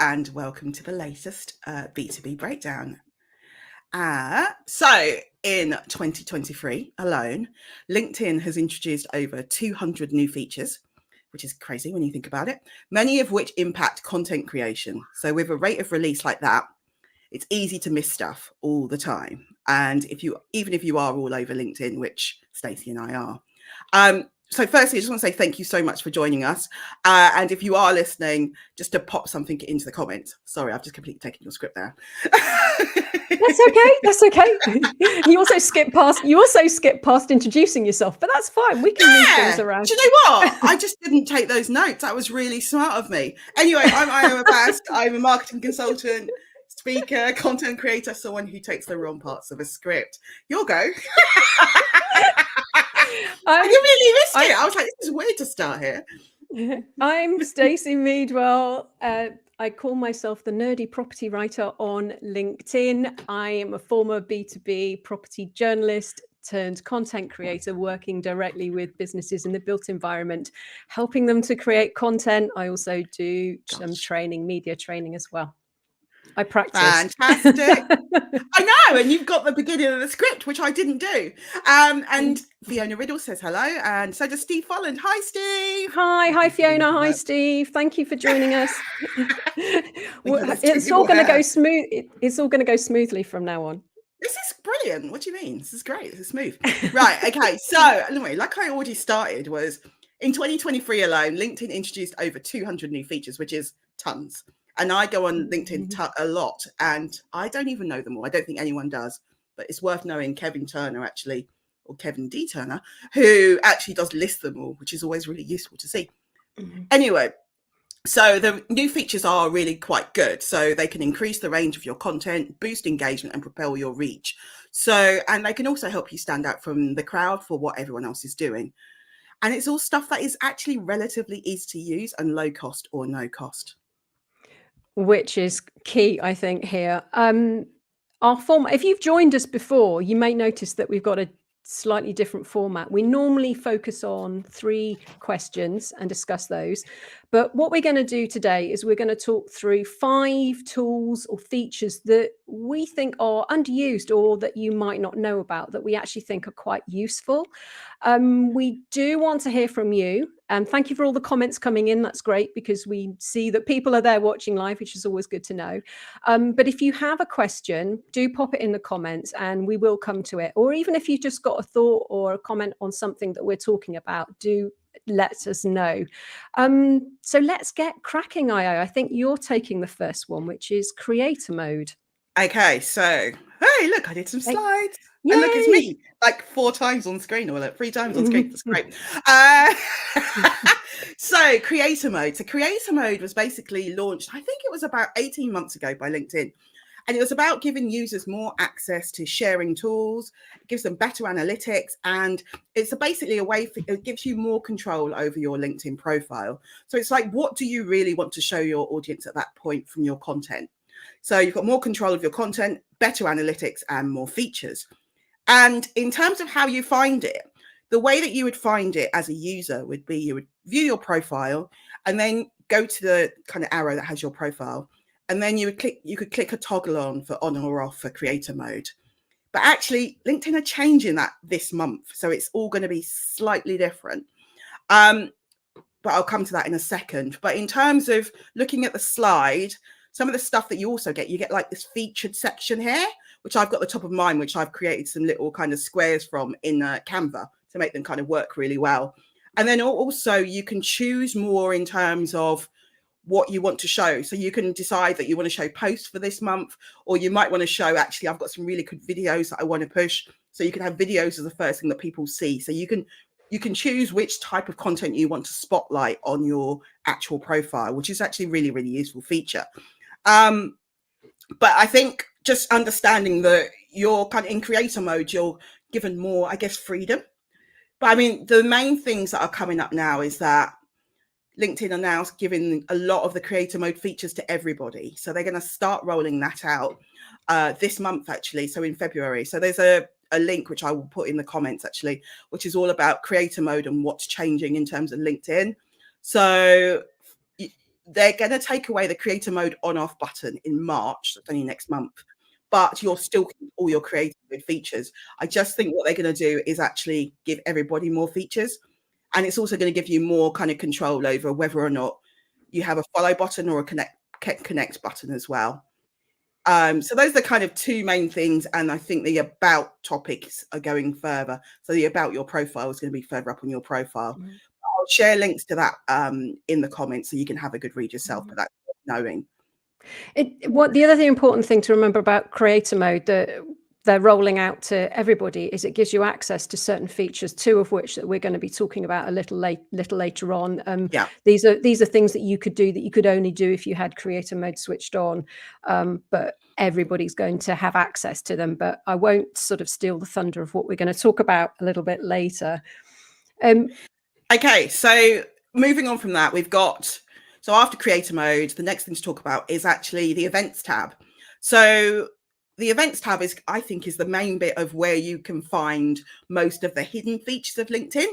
and welcome to the latest B2B Breakdown. So in 2023 alone, LinkedIn has introduced over 200 new features, which is crazy when you think about it, many of which impact content creation. So with a rate of release like that, it's easy to miss stuff all the time. And even if you are all over LinkedIn, which Stacey and I are. So firstly, I just want to say thank you so much for joining us. And if you are listening, just to pop something into the comments. Sorry, I've just completely taken your script there. That's okay. You also skip past introducing yourself, but that's fine. We can move things around. Do you know what? I just didn't take those notes. That was really smart of me. Anyway, I'm Iowa Bast. I'm a marketing consultant, speaker, content creator, someone who takes the wrong parts of a script. You'll go. I completely missed it. I was like, this is weird to start here. I'm Stacey Meadwell. I call myself the nerdy property writer on LinkedIn. I am a former B2B property journalist turned content creator working directly with businesses in the built environment, helping them to create content. I also do some training, media training as well. I practice. Fantastic. I know, and you've got the beginning of the script, which I didn't do. And Fiona Riddle says hello, and so does Steve Folland. Hi, Steve. Hi, Fiona. Hi, Steve. Thank you for joining us. It's all going to go smooth. It's all going to go smoothly from now on. This is brilliant. What do you mean? This is great. This is smooth. Right. Okay. So anyway, like I already started, was in 2023 alone, LinkedIn introduced over 200 new features, which is tons. And I go on LinkedIn a lot, and I don't even know them all. I don't think anyone does, but it's worth knowing Kevin Turner actually, or Kevin D. Turner, who actually does list them all, which is always really useful to see. Anyway, so the new features are really quite good. So they can increase the range of your content, boost engagement, and propel your reach. So, and they can also help you stand out from the crowd for what everyone else is doing. And it's all stuff that is actually relatively easy to use and low cost or no cost. Which is key, I think, here. Our format, if you've joined us before, you may notice that we've got a slightly different format. We normally focus on 3 questions and discuss those. But what we're going to do today is we're going to talk through 5 tools or features that we think are underused or that you might not know about, that we actually think are quite useful. We do want to hear from you. And thank you for all the comments coming in. That's great, because we see that people are there watching live, which is always good to know. But if you have a question, do pop it in the comments and we will come to it. Or even if you just got a thought or a comment on something that we're talking about, do let us know. So let's get cracking, Io. I think you're taking the first one, which is creator mode. Okay, so hey, look, I did some slides. Yay! And look, it's me, like 4 times on screen, or like 3 times on screen. That's great. So creator mode. So creator mode was basically launched, I think it was about 18 months ago by LinkedIn. And it was about giving users more access to sharing tools. It gives them better analytics. And it's basically a way, it gives you more control over your LinkedIn profile. So it's like, what do you really want to show your audience at that point from your content? So you've got more control of your content, better analytics, and more features. And in terms of how you find it, the way that you would find it as a user would be you would view your profile and then go to the kind of arrow that has your profile. And then you could click a toggle on or off for creator mode. But actually, LinkedIn are changing that this month. So it's all going to be slightly different. But I'll come to that in a second. But in terms of looking at the slide, some of the stuff that you also get, you get like this featured section here, which I've got the top of mine, which I've created some little kind of squares from in Canva to make them kind of work really well. And then also you can choose more in terms of what you want to show. So you can decide that you want to show posts for this month, or you might want to show, actually, I've got some really good videos that I want to push. So you can have videos as the first thing that people see. So you can choose which type of content you want to spotlight on your actual profile, which is actually really, really useful feature. But I think just understanding that you're kind of in creator mode, you're given more, I guess, freedom. But I mean, the main things that are coming up now is that LinkedIn are now giving a lot of the creator mode features to everybody. So they're going to start rolling that out this month, actually. So in February. So there's a link, which I will put in the comments, actually, which is all about creator mode and what's changing in terms of LinkedIn. So they're going to take away the creator mode on off button in March. That's only next month. But you're still keeping all your creator mode features. I just think what they're going to do is actually give everybody more features. And it's also going to give you more kind of control over whether or not you have a follow button or a connect button as well. So those are the kind of two main things. And I think the about topics are going further. So the about your profile is going to be further up on your profile. Mm-hmm. I'll share links to that in the comments so you can have a good read yourself, but that's knowing. What the other important thing to remember about creator mode that they're rolling out to everybody is it gives you access to certain features, two of which that we're going to be talking about a little later on. These are things that you could do that you could only do if you had creator mode switched on, but everybody's going to have access to them. But I won't sort of steal the thunder of what we're going to talk about a little bit later. Okay, so moving on from that, we've got, so after creator mode, the next thing to talk about is actually the events tab. So the events tab is, I think, is the main bit of where you can find most of the hidden features of LinkedIn.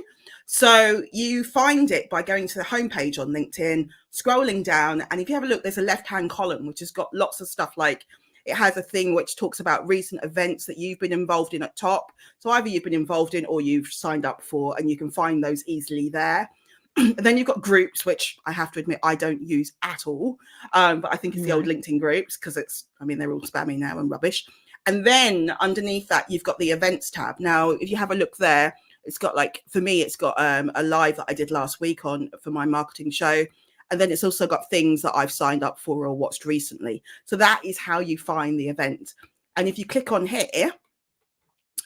So you find it by going to the homepage on LinkedIn, scrolling down, and if you have a look, there's a left-hand column, which has got lots of stuff like, it has a thing which talks about recent events that you've been involved in at top. So either you've been involved in or you've signed up for, and you can find those easily there. And then you've got groups, which I have to admit I don't use at all. But I think it's the old LinkedIn groups because they're all spammy now and rubbish. And then underneath that, you've got the events tab. Now, if you have a look there, it's got for me, it's got a live that I did last week for my marketing show. And then it's also got things that I've signed up for or watched recently. So that is how you find the event. And if you click on here,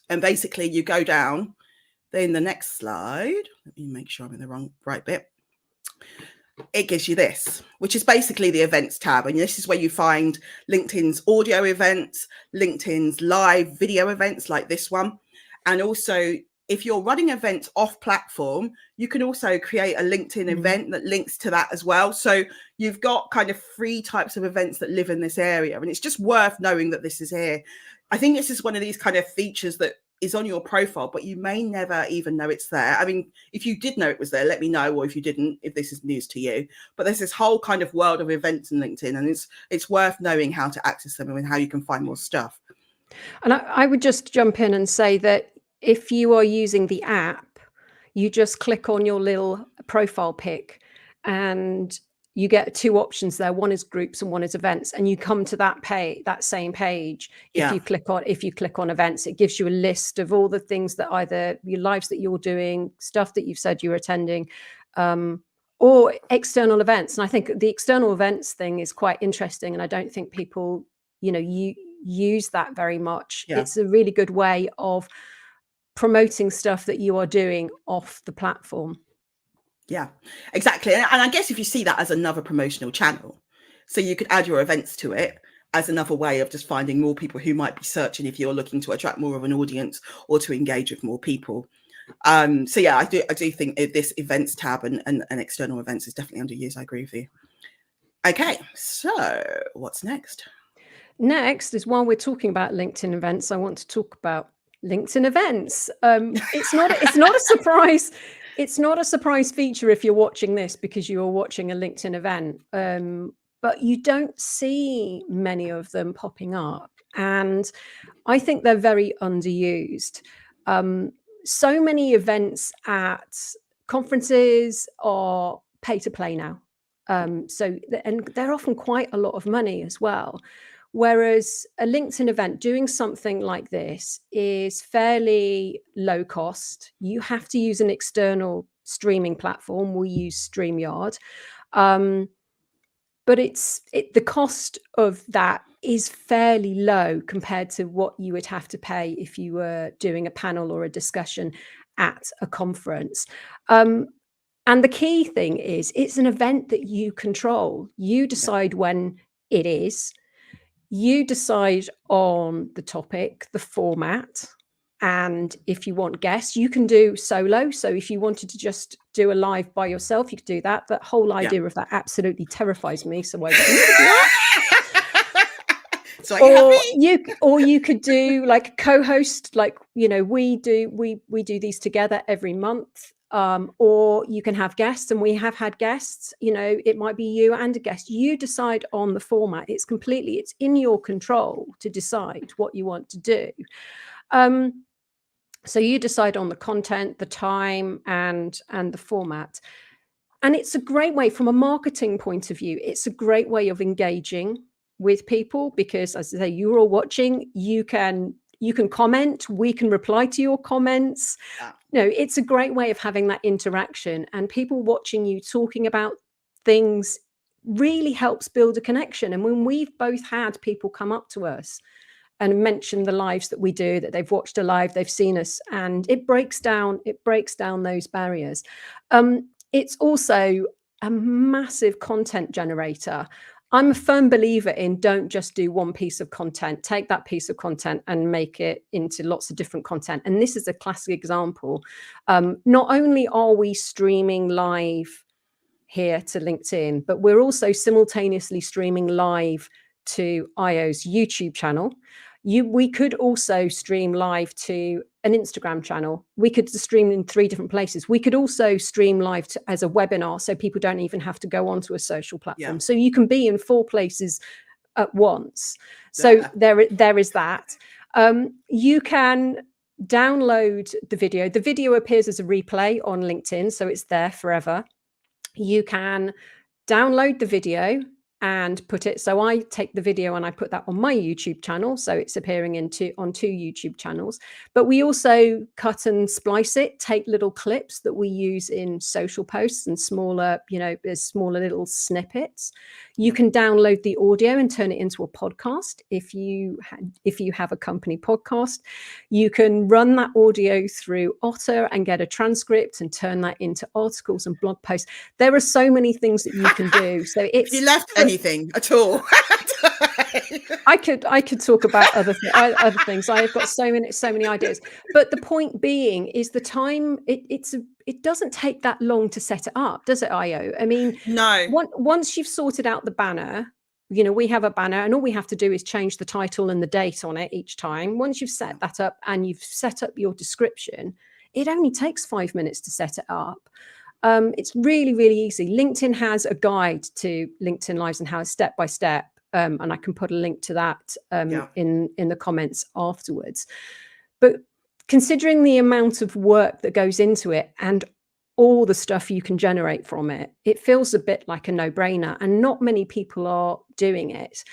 and basically you go down, then the next slide, let me make sure I'm in the right bit. It gives you this, which is basically the events tab. And this is where you find LinkedIn's audio events, LinkedIn's live video events like this one. And also, if you're running events off platform, you can also create a LinkedIn event that links to that as well. So you've got kind of 3 types of events that live in this area. And it's just worth knowing that this is here. I think this is one of these kind of features that is on your profile, but you may never even know it's there. I mean, if you did know it was there, let me know, or if you didn't, if this is news to you. But there's this whole kind of world of events in LinkedIn, and it's worth knowing how to access them and how you can find more stuff. And I would just jump in and say that if you are using the app, you just click on your little profile pic and you get 2 options there. One is groups and one is events, and you come to that same page. If you click on events, it gives you a list of all the things that either your lives that you're doing, stuff that you've said you're attending, or external events. And I think the external events thing is quite interesting. And I don't think people, you use that very much. Yeah. It's a really good way of promoting stuff that you are doing off the platform. Yeah, exactly. And I guess if you see that as another promotional channel, so you could add your events to it as another way of just finding more people who might be searching if you're looking to attract more of an audience or to engage with more people. So yeah, I do think this events tab and external events is definitely underused. I agree with you. Okay, so what's next? Next is, while we're talking about LinkedIn events, I want to talk about LinkedIn events. It's not a surprise. It's not a surprise feature if you're watching this because you are watching a LinkedIn event, but you don't see many of them popping up. And I think they're very underused. So many events at conferences are pay to play now. And they're often quite a lot of money as well. Whereas a LinkedIn event, doing something like this, is fairly low cost. You have to use an external streaming platform. We use StreamYard. But the cost of that is fairly low compared to what you would have to pay if you were doing a panel or a discussion at a conference. And the key thing is, it's an event that you control. You decide when it is. You decide on the topic, the format, and if you want guests, you can do solo. So if you wanted to just do a live by yourself, you could do that. That whole idea of that absolutely terrifies me. So I wouldn't do that. Or you could do like co-host, like we do these together every month. or you can have guests, and we have had guests. It might be you and a guest. You decide on the format. It's in your control to decide what you want to do. So you decide on the content, the time, and the format. And it's a great way, from a marketing point of view, it's a great way of engaging with people, because, as I say, you're all watching, you can comment, we can reply to your comments. It's a great way of having that interaction, and people watching you talking about things really helps build a connection. And when we've both had people come up to us and mention the lives that we do, that they've watched a live, they've seen us, and it breaks down those barriers. It's also a massive content generator. I'm a firm believer in, don't just do one piece of content. Take that piece of content and make it into lots of different content. And this is a classic example. Not only are we streaming live here to LinkedIn, but we're also simultaneously streaming live to IO's YouTube channel. We could also stream live to an Instagram channel. We could stream in 3 different places. We could also stream live as a webinar, so people don't even have to go onto a social platform. So you can be in 4 places at once. So there is that. You can download the video. The video appears as a replay on LinkedIn, so it's there forever. You can download the video and put it. So I take the video and I put that on my YouTube channel. So it's appearing on 2 YouTube channels. But we also cut and splice it, take little clips that we use in social posts and smaller little snippets. You can download the audio and turn it into a podcast. If you have a company podcast, you can run that audio through Otter and get a transcript and turn that into articles and blog posts. There are so many things that you can do. So it's, you left anything at all. I could talk about other things. I've got so many ideas. But the point being is the time. It doesn't take that long to set it up, does it, IO? I mean, no. Once you've sorted out the banner, we have a banner, and all we have to do is change the title and the date on it each time. Once you've set that up and you've set up your description, it only takes 5 minutes to set it up. It's really, really easy. LinkedIn has a guide to LinkedIn Lives and how it's step by step. And I can put a link to that in the comments afterwards. But considering the amount of work that goes into it and all the stuff you can generate from it, it feels a bit like a no-brainer, and not many people are doing it.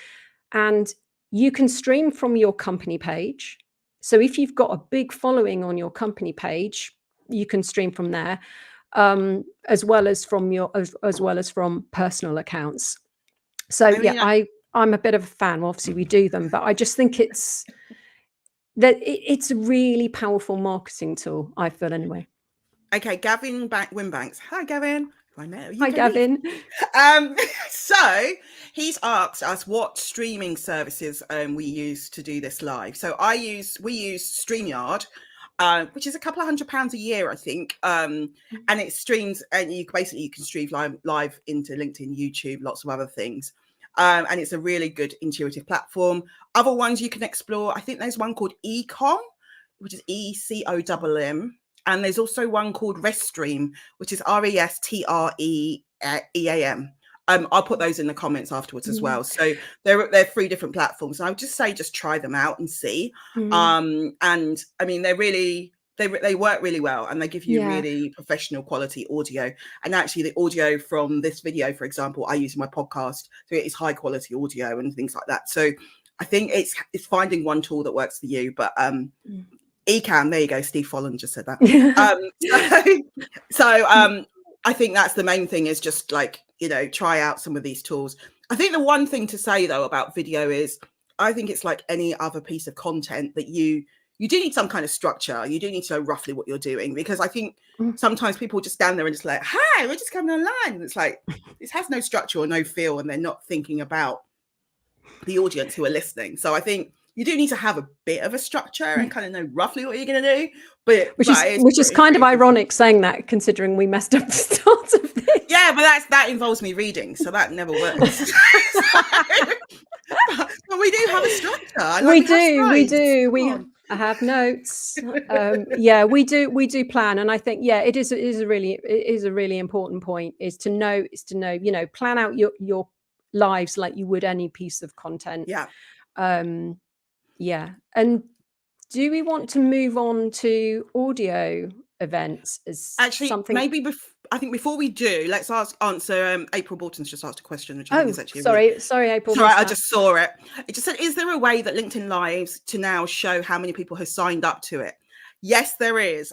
And you can stream from your company page. So if you've got a big following on your company page, you can stream from there, as well as from personal accounts. So I'm a bit of a fan. Well, obviously we do them, but I just think it's a really powerful marketing tool, I feel, anyway. Okay, Gavin Wimbanks. Hi, Gavin. I know. Hi, Gavin. So he's asked us what streaming services we use to do this live. So we use StreamYard, which is a couple of £100 a year, I think. And it streams, and you can stream live into LinkedIn, YouTube, lots of other things. And it's a really good intuitive platform. Other ones you can explore, I think there's one called Ecom, which is ECOMM. And there's also one called Restream, which is RESTREAM. I'll put those in the comments afterwards as well. So they're 3 different platforms. And I would just say, just try them out and see. And I mean, they work really well, and they give you really professional quality audio. And actually the audio from this video, for example, I use in my podcast, so it is high quality audio and things like that. So I think it's finding one tool that works for you. But Ecamm, there you go, Steve Folland just said that. I think that's the main thing, is just try out some of these tools. I think the one thing to say though about video is, I think it's like any other piece of content that you do need some kind of structure. You do need to know roughly what you're doing, because I think sometimes people just stand there and just like, hi, we're just coming online. And it's like, this has no structure or no feel, and they're not thinking about the audience who are listening. So I think you do need to have a bit of a structure and kind of know roughly what you're going to do. Which is kind of ironic saying that, considering we messed up the start of this. Yeah, but that involves me reading, so that never works. But we do have a structure. We do. I have notes. Yeah, we do plan, and I think it is a really important point is to know, plan out your lives like you would any piece of content. Yeah. Yeah. And do we want to move on to audio events as Actually, something? maybe I think before we do, let's answer. April Bolton's just asked a question, which I think is actually sorry, April. Sorry, I just saw it. It just said, "Is there a way that LinkedIn Lives to now show how many people have signed up to it?" Yes, there is.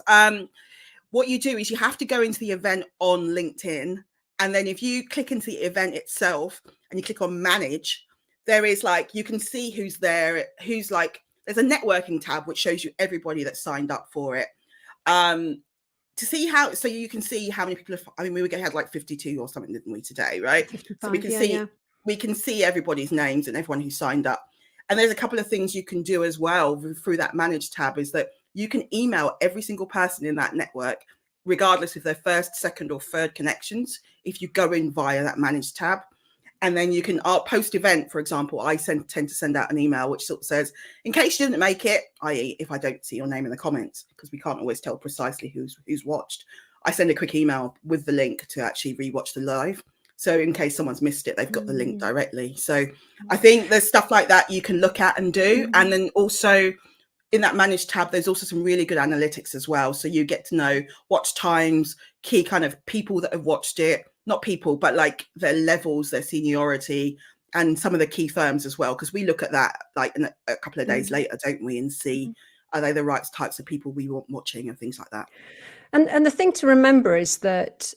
What you do is you have to go into the event on LinkedIn, and then if you click into the event itself and you click on Manage, there is you can see who's there, there's a networking tab which shows you everybody that signed up for it. To see so you can see how many people we had 52 or something, didn't we, today, right? 55, so we can see everybody's names and everyone who signed up. And there's a couple of things you can do as well through that Manage tab, is that you can email every single person in that network, regardless of their first, second or third connections, if you go in via that Manage tab. And then you can post event, for example, I tend to send out an email which sort of says, in case you didn't make it, i.e. if I don't see your name in the comments, because we can't always tell precisely who's watched, I send a quick email with the link to actually rewatch the live. So in case someone's missed it, they've got the link directly. So I think there's stuff like that you can look at and do. And then also in that Manage tab, there's also some really good analytics as well. So you get to know watch times, key kind of people that have watched it, not people, but their levels, their seniority, and some of the key firms as well. Because we look at that in a couple of days later, don't we? And see, are they the right types of people we want watching and things like that. And the thing to remember is that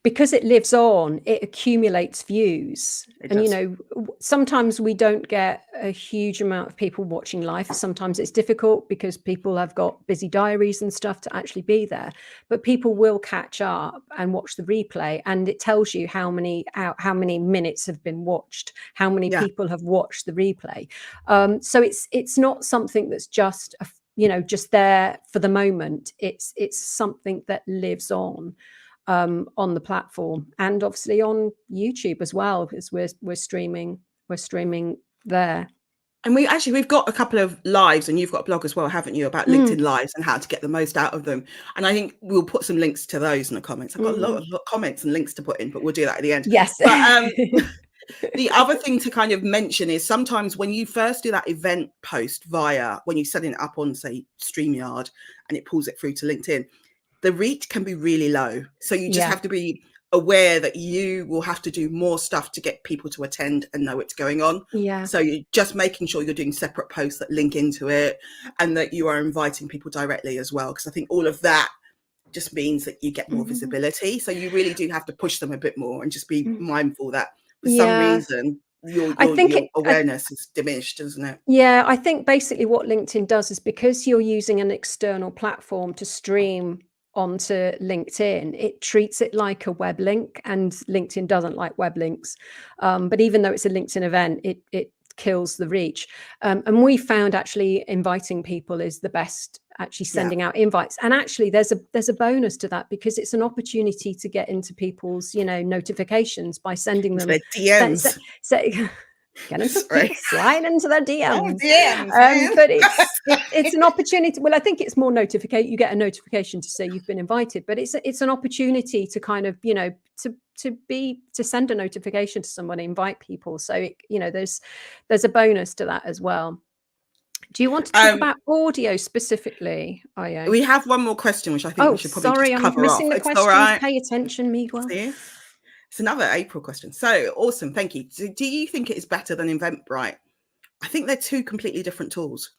because it lives on, it accumulates views. And sometimes we don't get a huge amount of people watching live. Sometimes it's difficult because people have got busy diaries and stuff to actually be there, but people will catch up and watch the replay, and it tells you how many minutes have been watched, how many people have watched the replay. So it's not something that's just just there for the moment. It's something that lives on the platform, and obviously on YouTube as well, because we're streaming there. And we've got a couple of lives, and you've got a blog as well, haven't you, about LinkedIn Lives and how to get the most out of them. And I think we'll put some links to those in the comments. I've got a lot of comments and links to put in, but we'll do that at the end. Yes. But the other thing to kind of mention is sometimes when you first do that event post when you're setting it up on, say, StreamYard, and it pulls it through to LinkedIn, the reach can be really low. So you just have to be aware that you will have to do more stuff to get people to attend and know what's going on. Yeah. So you're just making sure you're doing separate posts that link into it, and that you are inviting people directly as well. Because I think all of that just means that you get more visibility. So you really do have to push them a bit more, and just be mindful that for some reason your awareness is diminished, isn't it? Yeah, I think basically what LinkedIn does is, because you're using an external platform to stream onto LinkedIn, it treats it like a web link, and LinkedIn doesn't like web links. But even though it's a LinkedIn event, it kills the reach. And we found actually inviting people is the best, actually sending out invites. And actually there's a bonus to that, because it's an opportunity to get into people's notifications by sending them their DMs. Get into slide into their DMs. DMs, but it's an opportunity. Well, I think it's more you get a notification to say you've been invited, but it's an opportunity to kind of to send a notification to someone, invite people. So there's a bonus to that as well. Do you want to talk about audio specifically, Ayo? We have one more question, which I think we should probably just cover I'm missing off. the questions. Right. Pay attention, Meadwell. It's another April question. So awesome. Thank you. Do you think it is better than Eventbrite? I think they're two completely different tools.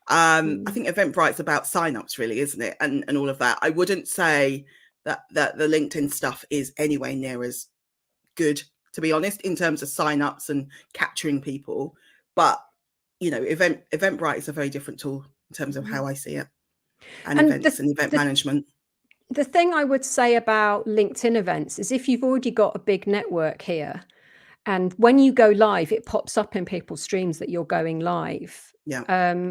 I think Eventbrite's about signups, really, isn't it? And all of that. I wouldn't say that the LinkedIn stuff is anywhere near as good, to be honest, in terms of signups and capturing people. But, Eventbrite is a very different tool in terms of how I see it, and events and event management. The thing I would say about LinkedIn events is, if you've already got a big network here, and when you go live, it pops up in people's streams that you're going live. Yeah.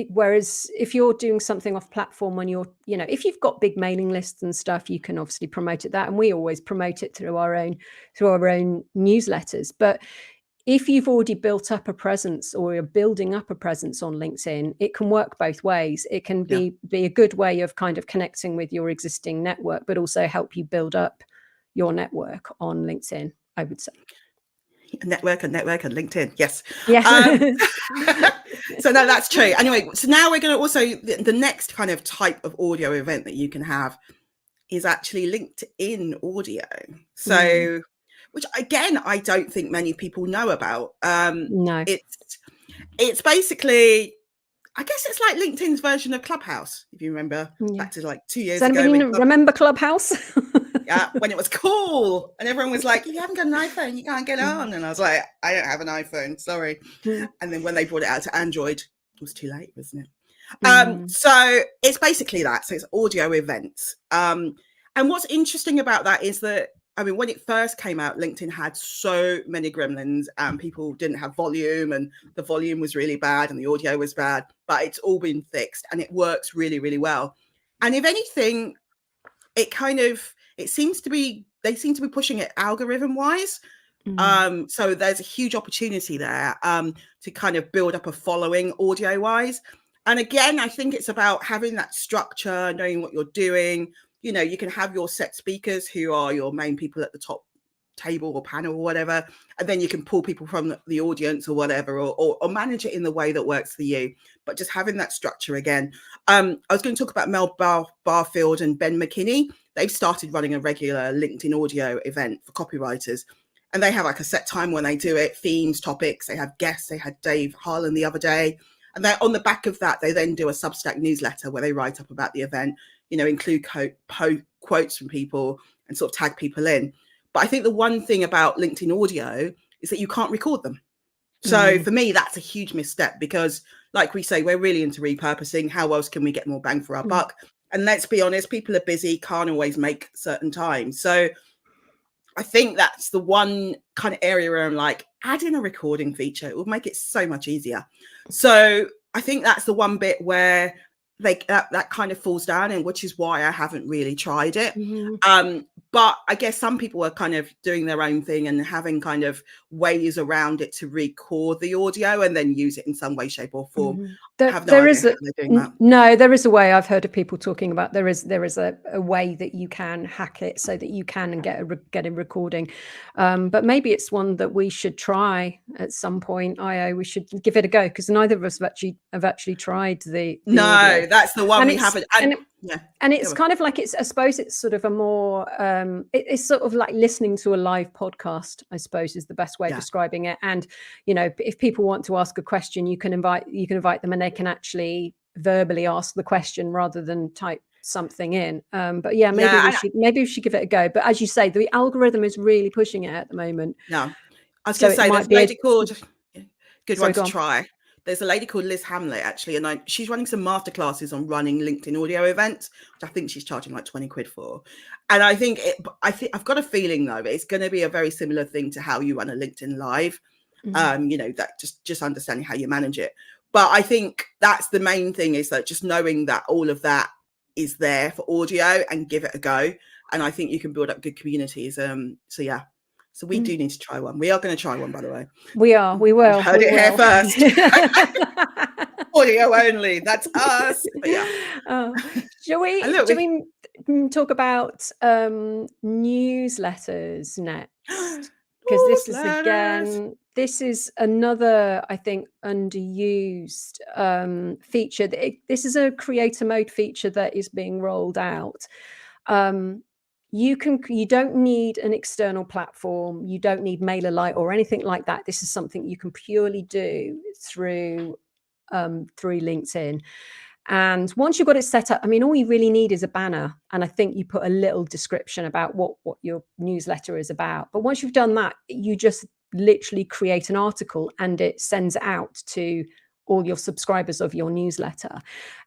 Whereas if you're doing something off platform, when if you've got big mailing lists and stuff, you can obviously promote it that, and we always promote it through our own newsletters. But if you've already built up a presence or you're building up a presence on LinkedIn, it can work both ways. It can be a good way of kind of connecting with your existing network, but also help you build up your network on LinkedIn, I would say. Network and LinkedIn. Yes. Yes. So no, that's true. Anyway, so now we're going to also, the next kind of type of audio event that you can have is actually LinkedIn audio. So, which again, I don't think many people know about. No. It's basically, I guess it's like LinkedIn's version of Clubhouse, if you remember back to like 2 years Does ago. anybody remember Clubhouse? Yeah, when it was cool. And everyone was like, you haven't got an iPhone, you can't get on. And I was like, I don't have an iPhone, sorry. And then when they brought it out to Android, it was too late, wasn't it? So it's basically that. So it's audio events. And what's interesting about that is that, I mean, when it first came out, LinkedIn had so many gremlins and people didn't have volume and the volume was really bad and the audio was bad, but it's all been fixed and it works really, really well. And if anything, they seem to be pushing it algorithm wise. So there's a huge opportunity there to kind of build up a following audio wise. And again, I think it's about having that structure, knowing what you're doing. You know, you can have your set speakers who are your main people at the top table or panel or whatever, and then you can pull people from the audience or whatever, or manage it in the way that works for you. But just having that structure again. I was going to talk about Mel Barfield and Ben McKinney. They've started running a regular LinkedIn audio event for copywriters, and they have like a set time when they do it, themes, topics. They have guests. They had Dave Harlan the other day, and they, on the back of that, they then do a Substack newsletter where they write up about the event, you know, include quotes from people and sort of tag people in. But I think the one thing about LinkedIn audio is that you can't record them. So for me, that's a huge misstep because, like we say, we're really into repurposing. How else can we get more bang for our buck? And let's be honest, people are busy, can't always make certain times. So I think that's the one kind of area where I'm like, add in a recording feature. It will make it so much easier. So I think that's the one bit where that kind of falls down, and which is why I haven't really tried it. But I guess some people are kind of doing their own thing and having kind of ways around it to record the audio and then use it in some way, shape, or form. I have no idea how they're doing that. No, there is a way. I've heard of people talking about there is a way that you can hack it so that you can get a recording. But maybe it's one that we should try at some point. We should give it a go, because neither of us have actually tried the audio. That's the one we haven't. And it's kind of like, I suppose it's sort of a more, it's sort of like listening to a live podcast, I suppose, is the best way of describing it. And, you know, if people want to ask a question, you can invite them and they can actually verbally ask the question rather than type something in. But yeah, maybe we should give it a go. But as you say, the algorithm is really pushing it at the moment. No, I was going to say, there's a lady called, good one to try. There's a lady called Liz Hamlet, actually, and she's running some masterclasses on running LinkedIn audio events, which I think she's charging like 20 quid for. And I think I've got a feeling, though, it's going to be a very similar thing to how you run a LinkedIn Live. You know, that just understanding how you manage it. But I think that's the main thing, is that just knowing that all of that is there for audio and give it a go. And I think you can build up good communities. So yeah. So we do need to try one. We are going to try one, by the way. We will. Heard it here first. Audio only. That's us. But yeah. Shall we talk about newsletters next? Because this is another, I think, underused feature. This is a creator mode feature that is being rolled out. You don't need an external platform. You don't need MailerLite or anything like that. This is something you can purely do through LinkedIn. And once you've got it set up, I mean, all you really need is a banner. And I think you put a little description about what your newsletter is about. But once you've done that, you just literally create an article and it sends it out to all your subscribers of your newsletter.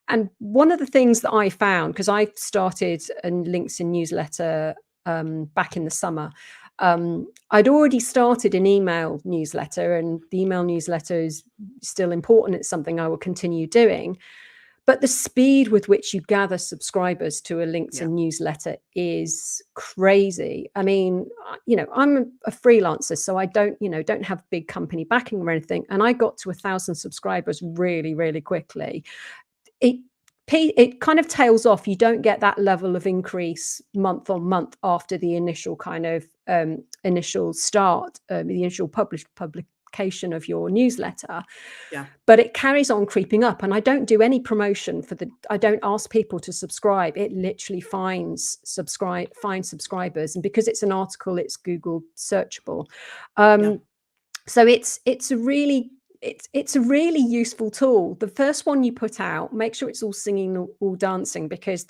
And one of the things that I found, because I started a LinkedIn newsletter back in the summer, I'd already started an email newsletter, and the email newsletter is still important. It's something I will continue doing. But the speed with which you gather subscribers to a LinkedIn Yeah. newsletter is crazy. I mean, I'm a freelancer, so I don't have big company backing or anything. And I got to 1,000 subscribers really, really quickly. It kind of tails off. You don't get that level of increase month on month after the initial kind of initial start, the initial publication of your newsletter. Yeah. But it carries on creeping up, and I don't do any promotion I don't ask people to subscribe. It literally finds subscribers, and because it's an article, it's Google searchable. So it's a really useful tool. The first one you put out, make sure it's all singing, all dancing, because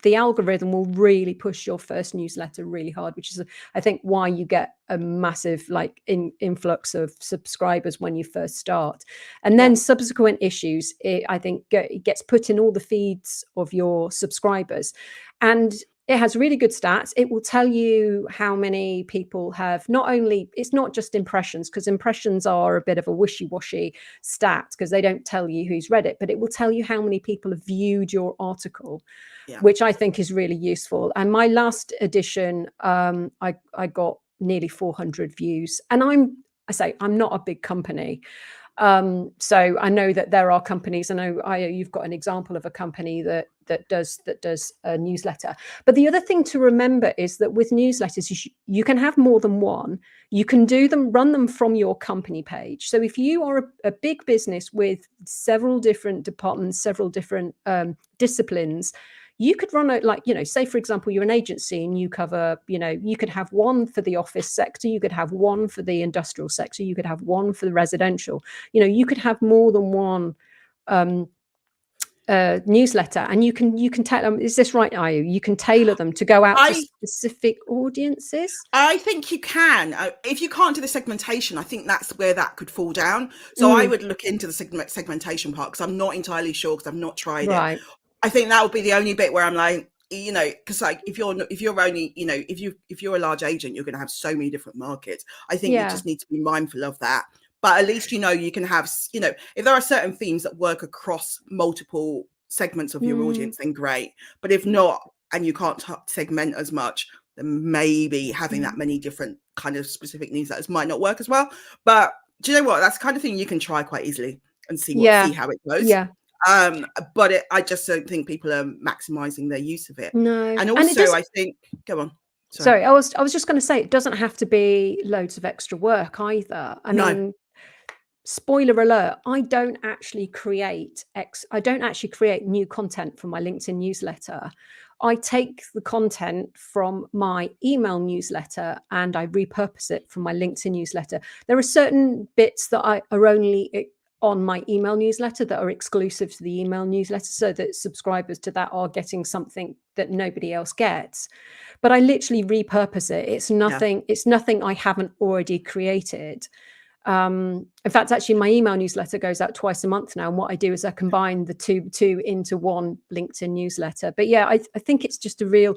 the algorithm will really push your first newsletter really hard, which is, I think, why you get a massive influx of subscribers when you first start. And then subsequent issues, I think it gets put in all the feeds of your subscribers. And it has really good stats. It will tell you how many people have it's not just impressions, because impressions are a bit of a wishy-washy stat because they don't tell you who's read it, but it will tell you how many people have viewed your article, which I think is really useful. And my last edition, I got nearly 400 views. And I'm not a big company. So I know that there are companies. I know you've got an example of a company that does a newsletter. But the other thing to remember is that with newsletters, you can have more than one. You can run them from your company page. So if you are a big business with several different departments, several different disciplines, you could run say, for example, you're an agency and you cover, you could have one for the office sector, you could have one for the industrial sector, you could have one for the residential, you could have more than one newsletter, and you can tell them, is this right, Ayu? You can tailor them to go out to specific audiences. I think you can. If you can't do the segmentation, I think that's where that could fall down. So I would look into the segmentation part, because I'm not entirely sure, because I've not tried it. I think that would be the only bit where I'm like, because if you're only, if you're a large agent, you're going to have so many different markets. I think you just need to be mindful of that. But at least, you can have, if there are certain themes that work across multiple segments of your audience, then great. But if not, and you can't segment as much, then maybe having that many different kind of specific newsletters might not work as well. But do you know what? That's the kind of thing you can try quite easily and see how it goes. But I just don't think people are maximizing their use of it. No. And also, I think, go on. Sorry, I was just going to say, it doesn't have to be loads of extra work either. I mean, spoiler alert, I don't actually create new content for my LinkedIn newsletter. I take the content from my email newsletter and I repurpose it for my LinkedIn newsletter. There are certain bits that are only on my email newsletter that are exclusive to the email newsletter, so that subscribers to that are getting something that nobody else gets. But I literally repurpose it. It's nothing I haven't already created. In fact, actually, my email newsletter goes out twice a month now. And what I do is I combine the two into one LinkedIn newsletter. But yeah, I think it's just you've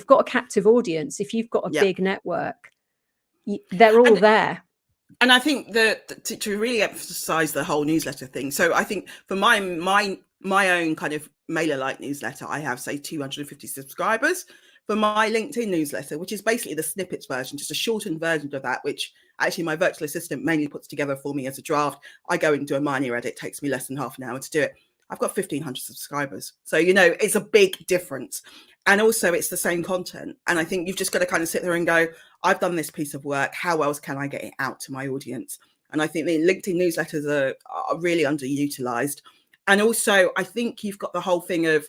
got a captive audience. If you've got a big network, they're all there. And I think that to really emphasize the whole newsletter thing. So I think for my own kind of mailer-like newsletter, I have, say, 250 subscribers. For my LinkedIn newsletter, which is basically the snippets version, just a shortened version of that, which actually my virtual assistant mainly puts together for me as a draft. I go and do a minor edit. It takes me less than half an hour to do it. I've got 1,500 subscribers. So, it's a big difference. And also it's the same content. And I think you've just got to kind of sit there and go, I've done this piece of work. How else can I get it out to my audience? And I think the LinkedIn newsletters are really underutilized. And also, I think you've got the whole thing of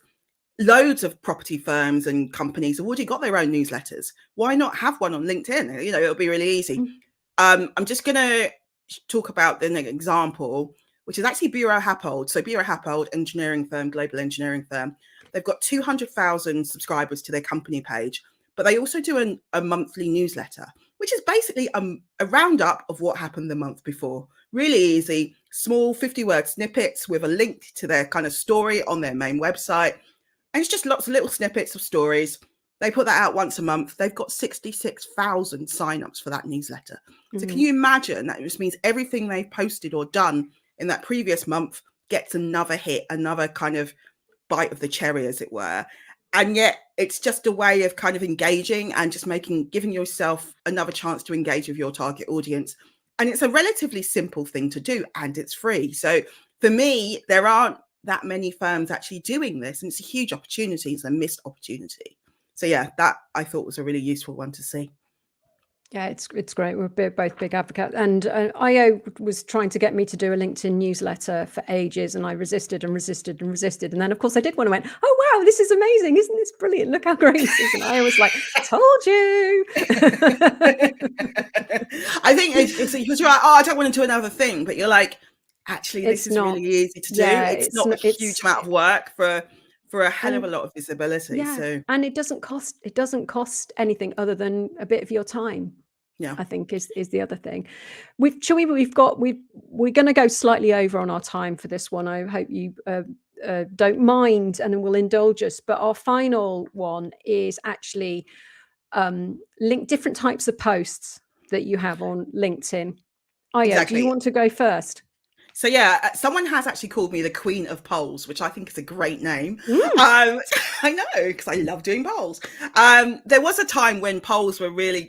loads of property firms and companies have already got their own newsletters. Why not have one on LinkedIn? It'll be really easy. I'm just going to talk about the example, which is actually Bureau Happold. So Bureau Happold, engineering firm, global engineering firm. They've got 200,000 subscribers to their company page, but they also do a monthly newsletter, which is basically a roundup of what happened the month before. Really easy, small 50-word snippets with a link to their kind of story on their main website. And it's just lots of little snippets of stories. They put that out once a month. They've got 66,000 signups for that newsletter. So can you imagine that? It just means everything they've posted or done in that previous month gets another hit, another kind of bite of the cherry, as it were. And yet it's just a way of kind of engaging and just giving yourself another chance to engage with your target audience. And it's a relatively simple thing to do, and it's free. So for me, there aren't that many firms actually doing this, and it's a huge opportunity. It's a missed opportunity. So yeah, that I thought was a really useful one to see. Yeah, it's great. We're both big advocates. And IO was trying to get me to do a LinkedIn newsletter for ages, and I resisted and resisted and resisted. And then, of course, I did one and went, oh, wow, this is amazing. Isn't this brilliant? Look how great this is. And I was like, told you. I think it's because you're like, oh, I don't want to do another thing. But you're like, actually, this is really easy to do. It's not a huge amount of work for a hell of a lot of visibility. Yeah, so and it doesn't cost anything other than a bit of your time. Yeah, I think is the other thing. We're going to go slightly over on our time for this one. I hope you don't mind and will indulge us. But our final one is actually link different types of posts that you have on LinkedIn. exactly. Do you want to go first? So yeah, someone has actually called me the Queen of Polls, which I think is a great name. I know, because I love doing polls. There was a time when polls were really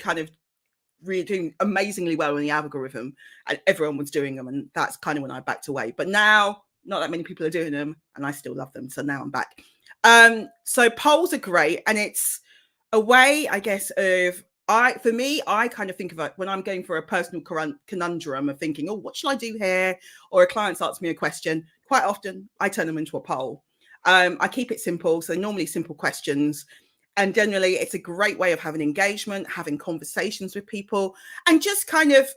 doing amazingly well in the algorithm, and everyone was doing them, and that's kind of when I backed away. But now, not that many people are doing them, and I still love them. So now I'm back. So polls are great, and it's a way, I guess, for me, I kind of think of it when I'm going for a personal conundrum of thinking, oh, what should I do here? Or a client asks me a question. Quite often, I turn them into a poll. I keep it simple. So normally simple questions. And generally, it's a great way of having engagement, having conversations with people, and just kind of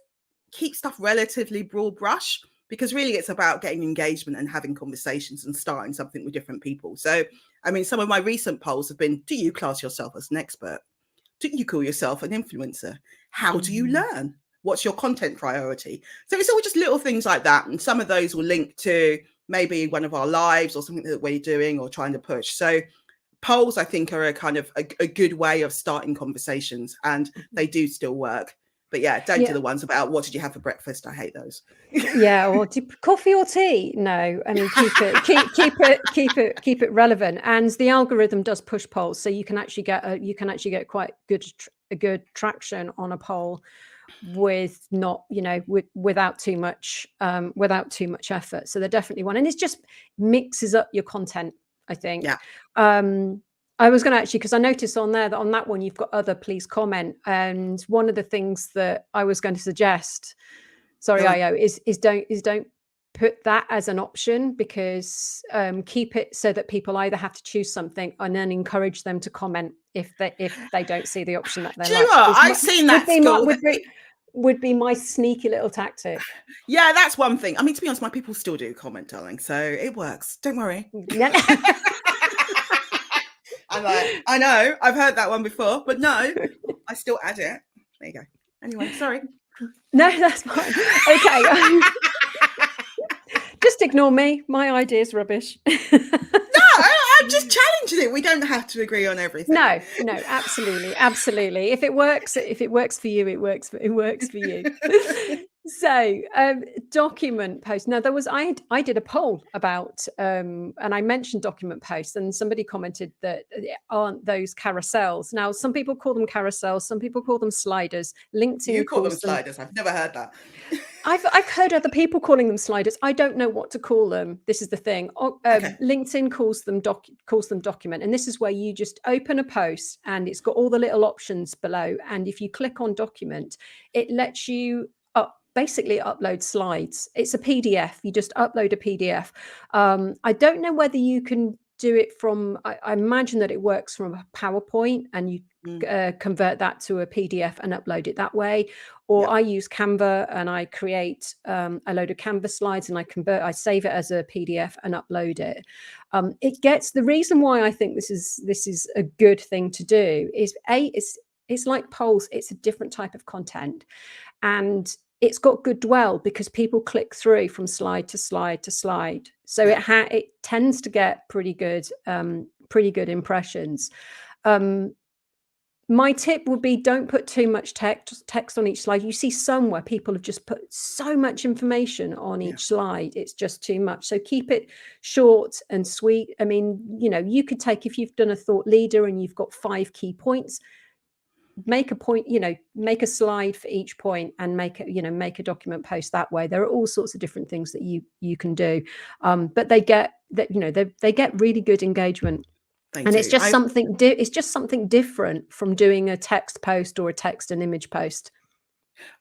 keep stuff relatively broad brush, because really it's about getting engagement and having conversations and starting something with different people. So, I mean, some of my recent polls have been, do you class yourself as an expert? Do you call yourself an influencer? How do you learn? What's your content priority? So it's all just little things like that. And some of those will link to maybe one of our lives or something that we're doing or trying to push. So polls, I think, are a kind of a good way of starting conversations, and they do still work. But yeah, don't do the ones about what did you have for breakfast. I hate those. Yeah, or coffee or tea? No, I mean keep it relevant. And the algorithm does push polls, so you can actually get quite good traction on a poll with not without too much effort. So they're definitely one, and it just mixes up your content, I think. Yeah. I was going to actually, because I noticed on there that on that one you've got other, please comment. And one of the things that I was going to suggest, IO, is don't put that as an option, because keep it so that people either have to choose something and then encourage them to comment if they don't see the option that they like. I've seen that would be my sneaky little tactic. Yeah, that's one thing. I mean, to be honest, my people still do comment, darling, so it works. Don't worry. I'm like, I know, I've heard that one before, but no, I still add it. There you go. Anyway, sorry. No, that's fine. Okay. Just ignore me. My idea is rubbish. No, I'm just challenging it. We don't have to agree on everything. No, absolutely. If it works for you, it works for you. So document posts. Now I did a poll about and I mentioned document posts, and somebody commented that aren't those carousels. Now some people call them carousels, some people call them sliders. LinkedIn, you call them sliders. I've never heard that. I've heard other people calling them sliders. I don't know what to call them. This is the thing. LinkedIn calls them document, and this is where you just open a post and it's got all the little options below. And if you click on document, it lets you basically upload slides. It's a PDF. You just upload a PDF. I don't know whether you can do it from, I imagine that it works from a PowerPoint, and you convert that to a PDF and upload it that way. Or I use Canva and I create a load of Canva slides and I save it as a PDF and upload it. The reason why I think this is a good thing to do is it's like polls. It's a different type of content, and it's got good dwell because people click through from slide to slide to slide. So it tends to get pretty good impressions. My tip would be don't put too much text on each slide. You see some where people have just put so much information on each slide. It's just too much. So keep it short and sweet. I mean, you could take, if you've done a thought leader and you've got 5 key points, make a point, make a slide for each point and make a document post that way. There are all sorts of different things that you can do. But they get that, they get really good engagement. And it's just something different from doing a text post or a text and image post.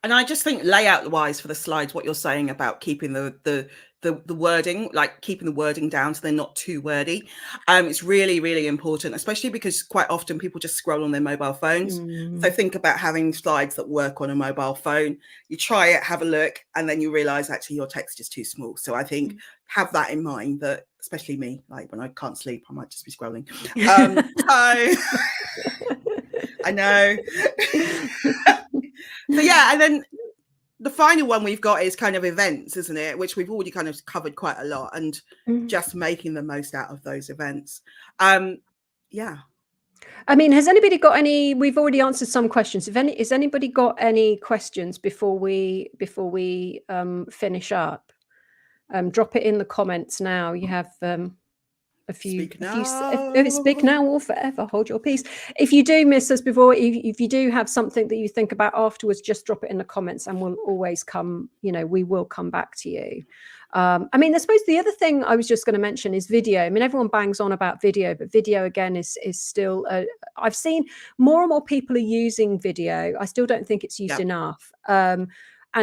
And I just think layout wise for the slides, what you're saying about keeping the wording, like keeping the wording down so they're not too wordy, it's really, really important, especially because quite often people just scroll on their mobile phones. So think about having slides that work on a mobile phone. You try it, have a look, and then you realize actually your text is too small. So I think have that in mind, that especially me, like when I can't sleep, I might just be scrolling. I know. So yeah, and then the final one we've got is kind of events, isn't it? Which we've already kind of covered quite a lot, and just making the most out of those events. Yeah. I mean, has anybody got any? We've already answered some questions. Has anybody got any questions before we finish up? Drop it in the comments now. You have a few. Speak now. Speak now or forever hold your peace. If you do miss us before, if you do have something that you think about afterwards, just drop it in the comments, and we'll always come. We will come back to you. I mean, I suppose the other thing I was just going to mention is video. I mean, everyone bangs on about video, but video again is still. I've seen more and more people are using video. I still don't think it's used enough. And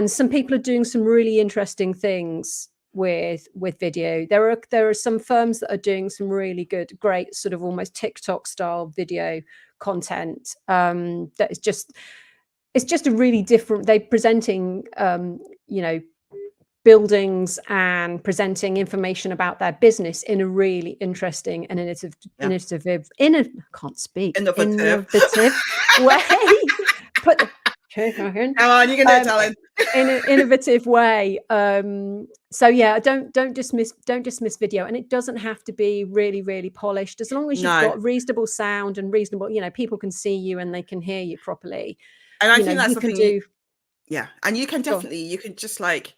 some people are doing some really interesting things with video. There are some firms that are doing some really great sort of almost TikTok style video content. That is it's just a really different. They're presenting buildings and presenting information about their business in a really interesting and innovative way. Come on, you can do it, darling. In an innovative way. So yeah, don't dismiss video, and it doesn't have to be really, really polished. As long as you've got reasonable sound and reasonable, people can see you and they can hear you properly. And I think that's the thing. And you can definitely, you can just like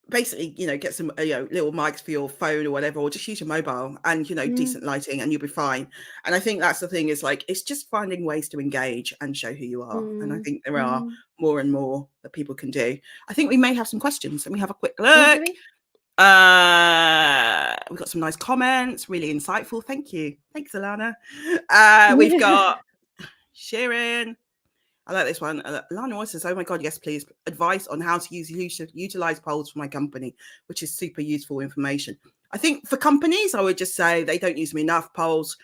basically, get some little mics for your phone or whatever, or just use your mobile and decent lighting, and you'll be fine. And I think that's the thing, is like, it's just finding ways to engage and show who you are. And I think there are more and more that people can do. I think we may have some questions. Let me have a quick look. We've got some nice comments, really insightful. Thanks Alana. We've got Sharon. I like this one. Lana says, oh my God, yes, please. Advice on how to utilize polls for my company, which is super useful information. I think for companies, I would just say they don't use them enough, polls.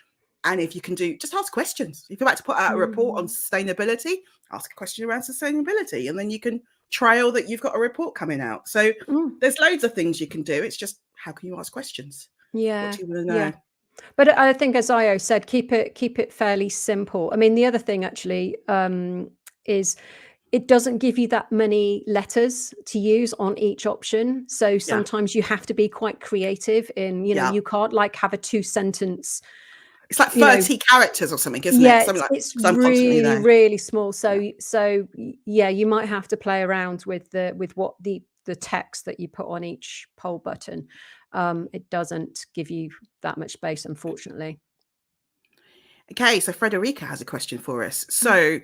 And if you can just ask questions. If you're about to put out a report on sustainability, ask a question around sustainability. And then you can trail that you've got a report coming out. So there's loads of things you can do. It's just, how can you ask questions? Yeah. What do you want to know? Yeah. But I think, as Io said, keep it fairly simple. I mean, the other thing actually is it doesn't give you that many letters to use on each option. So sometimes you have to be quite creative in, you can't like have a 2-sentence. It's like 30 characters or something, isn't it? Something It's really, really small. So you might have to play around with what the text that you put on each poll button. It doesn't give you that much space, unfortunately. Okay, so Frederica has a question for us. So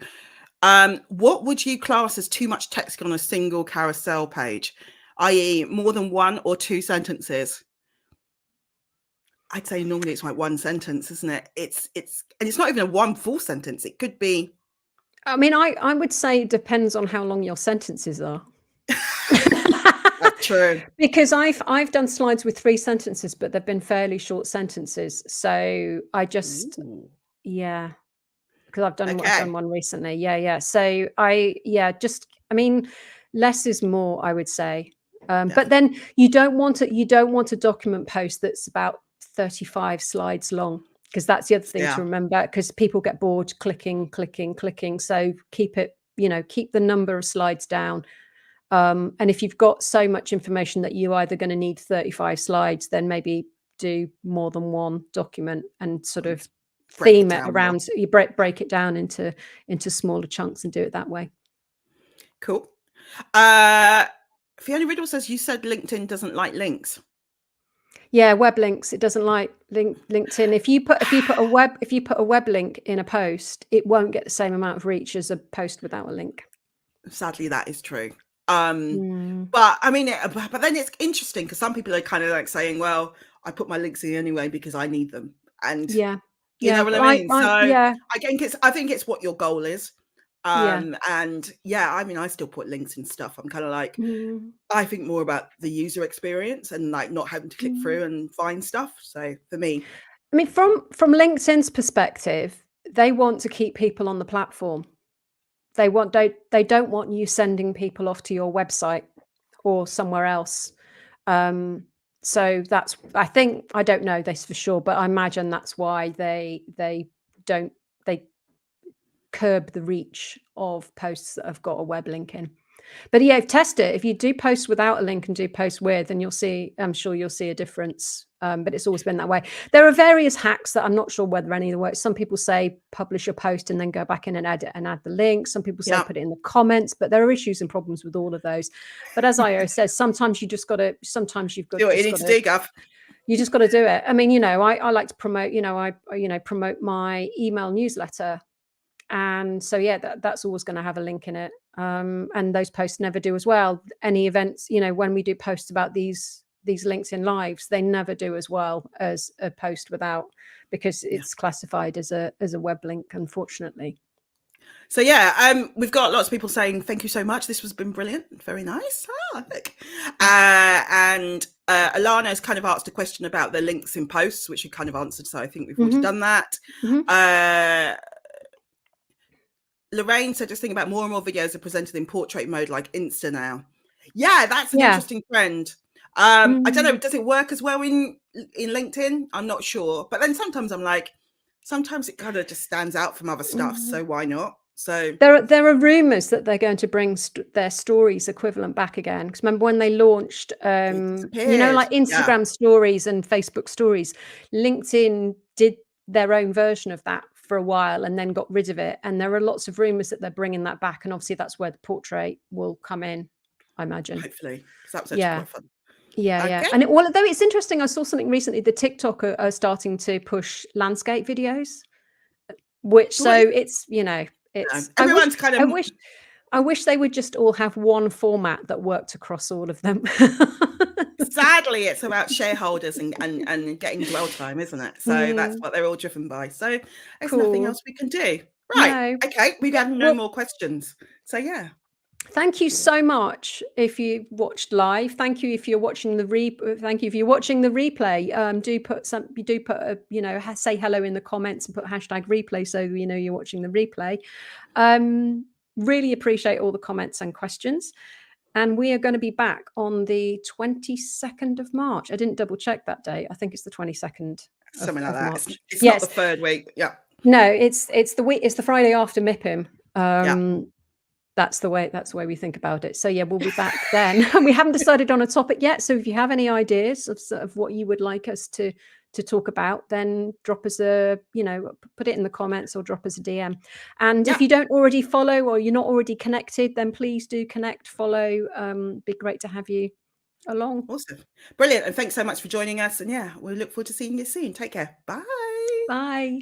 what would you class as too much text on a single carousel page, i.e. more than 1 or 2 sentences? I'd say normally it's like 1 sentence, isn't it? And it's not even a 1 full sentence. It could be. I mean, I would say it depends on how long your sentences are. That's true. Because I've done slides with 3 sentences, but they've been fairly short sentences. So I just, because I've done one recently. Yeah. So I mean, less is more, I would say. But then you don't want a document post that's about 35 slides long, because that's the other thing to remember, because people get bored clicking. So keep the number of slides down. And if you've got so much information that you're either going to need 35 slides, then maybe do more than one document and sort of theme it around. You break it down into smaller chunks and do it that way. Cool. Fiona Riddle says, you said LinkedIn doesn't like links. Yeah, web links. It doesn't like LinkedIn. If you put a web link in a post, it won't get the same amount of reach as a post without a link. Sadly, that is true. But I mean, but then it's interesting because some people are kind of like saying, well, I put my links in anyway because I need them. And you know what I mean? I think it's what your goal is. And yeah, I mean, I still put links and stuff. I'm kind of like, I think more about the user experience and like not having to click through and find stuff. So for me, I mean, from LinkedIn's perspective, they want to keep people on the platform. They don't want you sending people off to your website or somewhere else. So that's, I don't know this for sure, but I imagine that's why they curb the reach of posts that have got a web link in. But yeah, test it. If you do post without a link and do post with, then I'm sure you'll see a difference. But it's always been that way. There are various hacks that I'm not sure whether any of them work. Some people say publish a post and then go back in and edit and add the link. Some people say put it in the comments, but there are issues and problems with all of those. But as Io says, sometimes you've got to do what you need to do, Gav. You just got to do it. I mean, I like to promote, I promote my email newsletter. And so, yeah, that's always going to have a link in it. And those posts never do as well. Any events, when we do posts about these LinkedIn lives, they never do as well as a post without, because it's classified as a web link, unfortunately. So yeah, we've got lots of people saying thank you so much. This has been brilliant, very nice. Look. And Alana's kind of asked a question about the links in posts, which we kind of answered. So I think we've already done that. Lorraine said, just think about more and more videos are presented in portrait mode like Insta now. Yeah, that's an interesting trend. I don't know, does it work as well in LinkedIn? I'm not sure. But then sometimes I'm like, sometimes it kind of just stands out from other stuff. So why not? So there are rumors that they're going to bring their stories equivalent back again. Because remember when they launched, like Instagram stories and Facebook stories, LinkedIn did their own version of that for a while and then got rid of it. And there are lots of rumors that they're bringing that back. And obviously that's where the portrait will come in, I imagine. Hopefully, because that was actually quite fun. Yeah. And although it's interesting, I saw something recently, the TikTok are starting to push landscape videos, which so it's, it's everyone's kind of I wish they would just all have one format that worked across all of them. Sadly, it's about shareholders and getting dwell time, isn't it? So that's what they're all driven by. So there's nothing else we can do. Right. No. Okay. We have no more questions. So yeah. Thank you so much if you watched live. Thank you if you're watching the replay. Say hello in the comments and put #replay so we know you're watching the replay. Really appreciate all the comments and questions. And we are going to be back on the 22nd of March. I didn't double check that date. I think it's the 22nd. Something like that. March. It's not the third week. Yeah. No, it's the week. It's the Friday after MIPIM. That's the way we think about it. So yeah, we'll be back then. We haven't decided on a topic yet. So if you have any ideas of what you would like us to talk about, then drop us put it in the comments or drop us a DM. And if you don't already follow or you're not already connected, then please do connect, follow. Be great to have you along. Awesome. Brilliant. And thanks so much for joining us. And yeah, we look forward to seeing you soon. Take care. Bye. Bye.